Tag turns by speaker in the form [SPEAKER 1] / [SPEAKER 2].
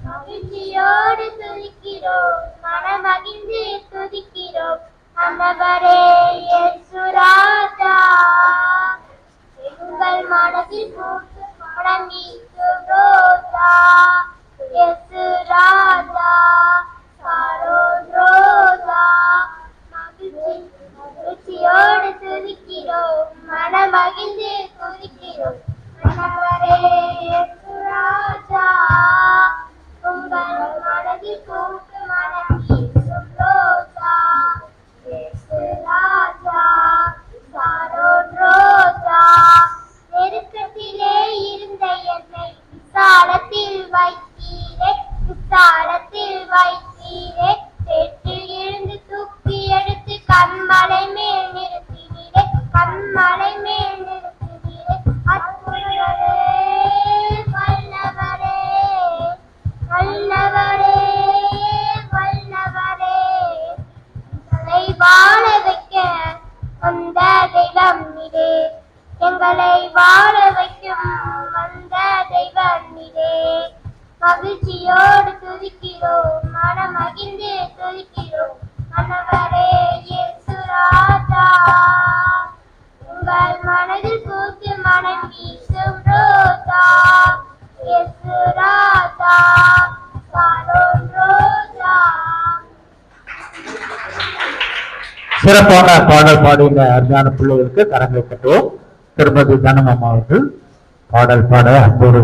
[SPEAKER 1] மகிழ்ச்சியோடு துதிக்கிறோம், மனமகிழ்ந்து துதிக்கிறோம் ஆண்டவரே இயேசு ராஜா. எங்கள் மனதில் பூத்து மனம் வீசும் ரோஜா இயேசு ராஜா, சாரோன் ரோஜா. மகிழ்ச்சியோடு துதிக்கிறோம், மனமகிழ்ந்து துதிக்கிறோம் ஆண்டவரே இயேசு ராஜா. உங்கள் மனதில் பூத்து மனம் வீசும் ரோஜா இயேசு ராஜா, சாரோன் ரோஜா. நெருக்கத்திலே இருந்த என்னை விசாலத்தில் வைத்தீரே, விசாலத்தில் வைத்தீரே. பெற்று எழுந்து தூக்கி எடுத்து கண்மலை மேல் நிறுத்தினீரே, கண்மலை மேல் நிறுத்தினீரே. அற்புதரே வல்லவரே, வல்லவரே வல்லவரே. எங்களை வாழ வைக்க வந்த தெய்வம் நீரே, எங்களை வாழ வைக்கும் வந்த தெய்வம் நீரே. மகிழ்ச்சியோடு துதிக்கிறோம், மனமகிழ்ந்து துதிக்கிறோம் ஆண்டவரே இயேசு ராஜா. உங்கள் மனதில் பூத்து மனம் வீசும் ரோஜா இயேசு ராஜா, சாரோன் ரோஜா.
[SPEAKER 2] சிறப்பான பாடல் பாடிய அருமையான பிள்ளைகளுக்கு கரங்களை கட்டுவோம். திருமதி தனமம்மா அவர்கள் பாடல் பாட அன்போடு